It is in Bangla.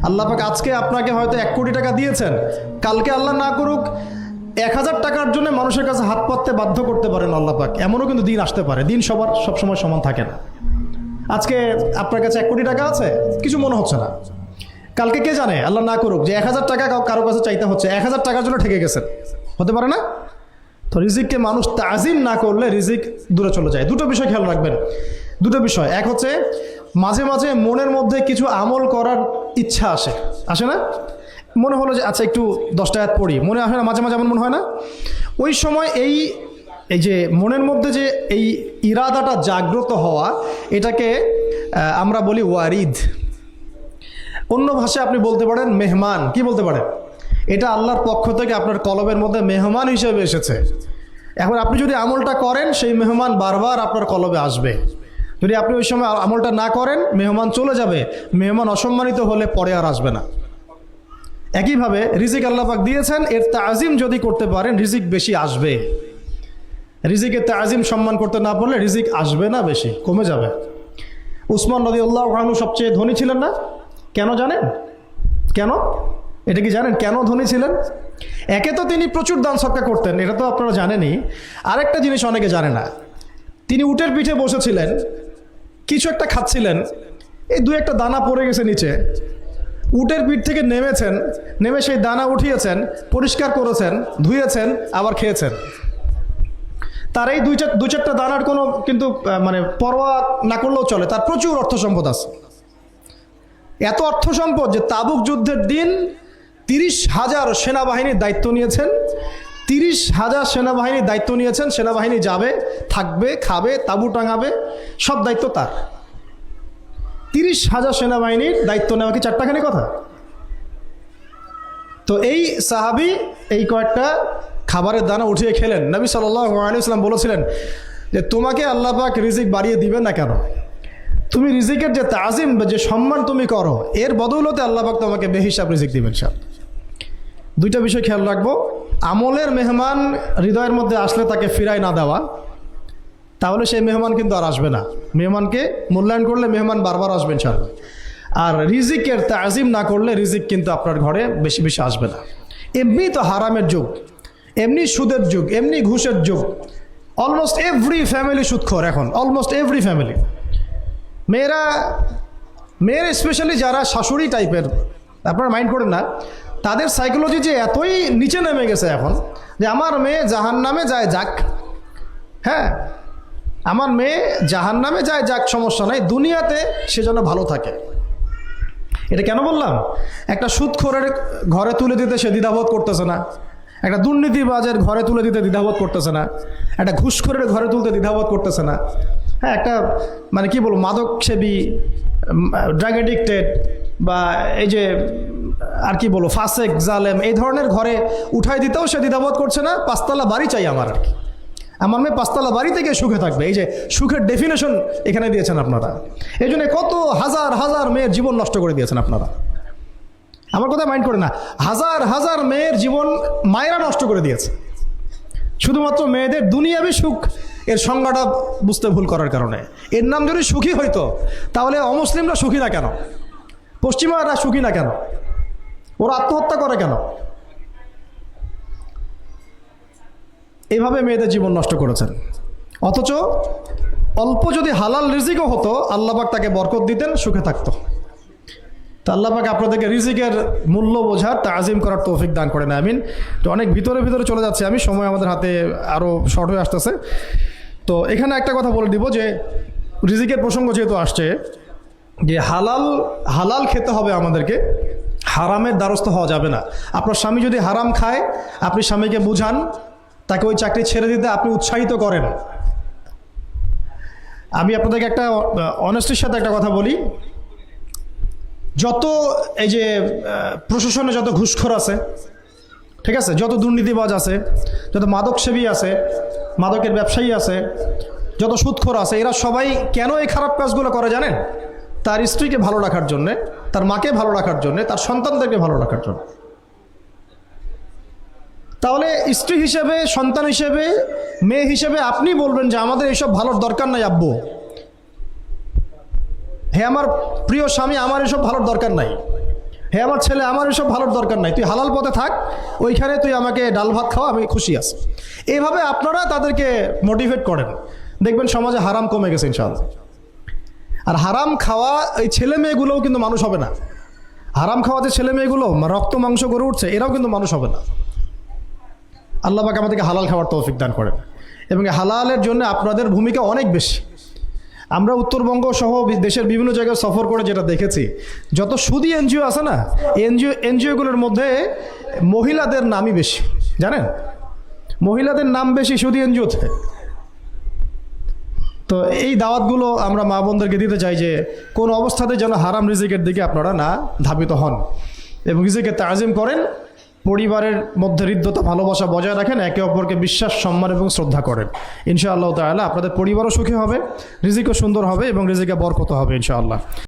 আল্লাহ পাক আজকে আপনাকে হয়তো 1 কোটি টাকা দিয়েছেন, কালকে আল্লাহ না করুক 1000 টাকার জন্য মানুষের কাছে হাত পাততে বাধ্য করতে পারেন আল্লাহ পাক। এমনও কিন্তু দিন আসতে পারে, দিন সবসময় সমান থাকে না। আজকে আপনার কাছে 1 কোটি টাকা আছে, কিছু মনে হচ্ছে না, কালকে কে জানে আল্লাহ না করুক যে 1000 টাকা কারো কাছে চাইতে হচ্ছে, 1000 টাকার জন্য ঠেকে গেছেন, হতে পারে না? তো রিজিককে মানুষ তাজিম না করলে রিজিক দূরে চলে যায়। দুটো বিষয় খেয়াল রাখবেন, দুটো বিষয়। এক হচ্ছে মাঝে মাঝে মনের মধ্যে কিছু আমল করার ইচ্ছা আসে না? মনে হলো যে আচ্ছা একটু 10টা আয়াত পড়ি, মনে আসে না? মাঝে মাঝে এমন মনে হয় না? ওই সময় এই যে মনের মধ্যে যে এই ইরাদাটা জাগ্রত হওয়া, এটাকে আমরা বলি ওয়ারিদ। অন্য ভাষায় আপনি বলতে পারেন মেহমান। কি বলতে পারেন? এটা আল্লাহর পক্ষ থেকে আপনার কলবের মধ্যে মেহমান হিসেবে এসেছে। এখন আপনি যদি আমলটা করেন, সেই মেহমান বারবার আপনার কলবে আসবে। যদি আপনি ওই সময় আমলটা না করেন, মেহমান চলে যাবে, মেহমান অসম্মানিত হলে পরে আর আসবে না। একইভাবে রিজিক আল্লাহ পাক দিয়েছেন, এর তাজিম যদি করতে পারেন রিজিক বেশি আসবে। রিজিকের তাজিম সম্মান করতে না পারলে রিজিক আসবে না, বেশি কমে যাবে। উসমান রাদিয়াল্লাহু আনহু সবচেয়ে ধনী ছিলেন না? কেন জানেন? কেন? এটা কি জানেন কেন ধনী ছিলেন? একে তো তিনি প্রচুর দান সদকা করতেন, এটা তো আপনারা জানেনই। আরেকটা জিনিস অনেকে জানে না, তিনি উটের পিঠে বসেছিলেন, কিছু একটা খাচ্ছিলেন, এই 2-1টা দানা পড়ে গেছে নিচে। উটের পিঠ থেকে নেমেছেন, নেমে সেই দানা উঠিয়েছেন, পরিষ্কার করেছেন, ধুয়েছেন, আবার খেয়েছেন। তার এই 2-4টা দানার কোনো কিন্তু মানে পরোয়া না করলেও চলে, তার প্রচুর অর্থ সম্পদ আছে। এত অর্থ সম্পদ যে তাবুক যুদ্ধের দিন 30,000 সেনাবাহিনীর দায়িত্ব নিয়েছেন। 30,000 সেনাবাহিনীর দায়িত্ব নিয়েছেন। সেনাবাহিনী যাবে, থাকবে, খাবে, তাঁবু টাঙাবে, সব দায়িত্ব তার। 30,000 সেনাবাহিনীর দায়িত্ব নেওয়া কি চারটাখানি কথা? তো এই সাহাবী এই কয়েকটা খাবারের দানা উঠিয়ে খেলেন। নবী সাল্লাল্লাহু আলাইহি ওয়াসাল্লাম বলেছিলেন যে তোমাকে আল্লাহ পাক রিজিক বাড়িয়ে দিবেন না কেন? তুমি রিজিকের যে তাজিম, যে সম্মান তুমি করো, এর বদৌলতে আল্লাহ পাক তোমাকে বেহিসাব রিজিক দিবেন। সব দুইটা বিষয় খেয়াল রাখবো। আমলের মেহমান হৃদয়ের মধ্যে আসলে তাকে ফিরায় না দেওয়া, তাহলে সেই মেহমান কিন্তু আর আসবে না। মেহমানকে মূল্যায়ন করলে মেহমান বারবার আসবেন ইনশাআল্লাহ। আর রিজিকের তাজিম না করলে রিজিক কিন্তু আপনার ঘরে বেশি বেশি আসবে না। এমনি তো হারামের যুগ, এমনি সুদের যুগ, এমনি ঘুষের যুগ। অলমোস্ট এভরি ফ্যামিলি সুদখোর এখন, অলমোস্ট এভরি ফ্যামিলি। মেয়েরা স্পেশালি যারা শাশুড়ি টাইপের, আপনারা মাইন্ড করেন না, তাদের সাইকোলজি যে এতই নিচে নেমে গেছে এখন যে আমার মেয়ে জাহান্নামে যায় যাক। হ্যাঁ, আমার মেয়ে জাহান্নামে যায় যাক, সমস্যা নাই, দুনিয়াতে সে যেন ভালো থাকে। এটা কেন বললাম? একটা সুদখোরের ঘরে তুলে দিতে সে দ্বিধাবোধ করতেছে না, একটা দুর্নীতিবাজের ঘরে তুলে দিতে দ্বিধাবোধ করতেছে না, একটা ঘুষখোরের ঘরে তুলতে দ্বিধাবোধ করতেছে না। হ্যাঁ, একটা মানে কি বলবো, মাদকসেবী, ড্রাগ এডিক্টেড, বা এই যে আর কি বলবো ফাসেক, জালেম, এই ধরনের ঘরে উঠাই দিতেও সে দ্বিধাবোধ করছে না। 5তলা বাড়ি চাই আমার, আর কি, আমার মেয়ে 5তলা বাড়ি থেকে সুখে থাকবে। এই যে সুখের ডেফিনেশন এখানে দিয়েছেন আপনারা। এই জন্য কত হাজার হাজার মেয়ের জীবন নষ্ট করে দিয়েছেন আপনারা। আমার কথা মাইন্ড করে না, হাজার হাজার মেয়ের জীবন মায়েরা নষ্ট করে দিয়েছে, শুধুমাত্র মেয়েদের দুনিয়াবি সুখ এর সংজ্ঞাটা বুঝতে ভুল করার কারণে। এর নাম যদি সুখী হইতো, তাহলে অমুসলিমরা সুখী না কেন? পশ্চিমারা সুখী না কেন? ওরা আত্মহত্যা করে কেন? এইভাবে মেয়েদের জীবন নষ্ট করেছেন। অথচ অল্প যদি হালাল রিজিকও হতো, আল্লাহ পাক তাকে বরকত দিতেন, সুখে থাকতো। তো আল্লাহ পাক আপনাদেরকে রিজিকের মূল্য বোঝার, তাজিম করার তৌফিক দান করেন, আমিন। তো অনেক ভিতরে চলে যাচ্ছে আমি, সময় আমাদের হাতে আরও শর্ট হয়ে আসতেছে। তো এখানে একটা কথা বলে দিব যে রিজিকের প্রসঙ্গ যেহেতু আসছে, যে হালাল খেতে হবে আমাদেরকে, হারামের দ্বারস্থ হওয়া যাবে না। আপনার স্বামী যদি হারাম খায়, আপনি স্বামীকে বুঝান, তাকে ওই চাকরি ছেড়ে দিতে আপনি উৎসাহিত করেন। আমি আপনাদেরকে একটা অনেস্টির সাথে একটা কথা বলি, যত এই যে প্রশাসনে যত ঘুষখোর আছে, ঠিক আছে, যত দুর্নীতিবাজ আছে, যত মাদকসেবী আছে, মাদকের ব্যবসায়ী আছে, যত সুদখোর আছে, এরা সবাই কেন এই খারাপ কাজগুলো করে জানেন? তার স্ত্রীকে ভালো রাখার জন্যে, তার মাকে ভালো রাখার জন্যে, তার সন্তানদেরকে ভালো রাখার জন্য। তাহলে স্ত্রী হিসেবে, সন্তান হিসেবে, মেয়ে হিসেবে আপনি বলবেন যে আমাদের এইসব ভালোর দরকার নাই আব্বু, হে আমার প্রিয় স্বামী, আমার এসব ভালোর দরকার নাই, হে আমার ছেলে, আমার এসব ভালোর দরকার নাই, তুই হালাল পথে থাক, ওইখানে তুই আমাকে ডাল ভাত খাওয়া, আমি খুশি আছি। এইভাবে আপনারা তাদেরকে মোটিভেট করেন, দেখবেন সমাজে হারাম কমে গেছে ইনশাআল্লাহ। আর হারাম খাওয়া এই ছেলে মেয়েগুলোও কিন্তু মানুষ হবে না। হারাম খাওয়া যে ছেলে মেয়েগুলো রক্ত মাংস করে উঠছে, এরাও কিন্তু মানুষ হবে না। আল্লাহ পাক আমাদেরকে হালাল খাওয়ার তৌফিক দান করেন, এবং হালালের জন্য আপনাদের ভূমিকা অনেক বেশি। আমরা উত্তরবঙ্গ সহ দেশের বিভিন্ন জায়গায় সফর করে যেটা দেখেছি, যত সুদী এনজিও আছে না, এনজিওগুলোর মধ্যে মহিলাদের নামই বেশি, জানেন? মহিলাদের নাম বেশি সুদী এনজিওতে। তো এই দাওয়াতগুলো আমরা মা বোনদেরকে দিতে চাই যে কোন অবস্থাতে যেন হারাম রিজিকের দিকে আপনারা না ধাবিত হন, এবং রিজিকে তাজিম করেন, পরিবারের মধ্যে হৃদ্যতা ভালোবাসা বজায় রাখেন, একে অপরকে বিশ্বাস, সম্মান এবং শ্রদ্ধা করেন। ইনশাআল্লাহ তাআলা আপনাদের পরিবারও সুখী হবে, রিজিকও সুন্দর হবে, এবং রিজিকে বরকত হবে ইনশাআল্লাহ।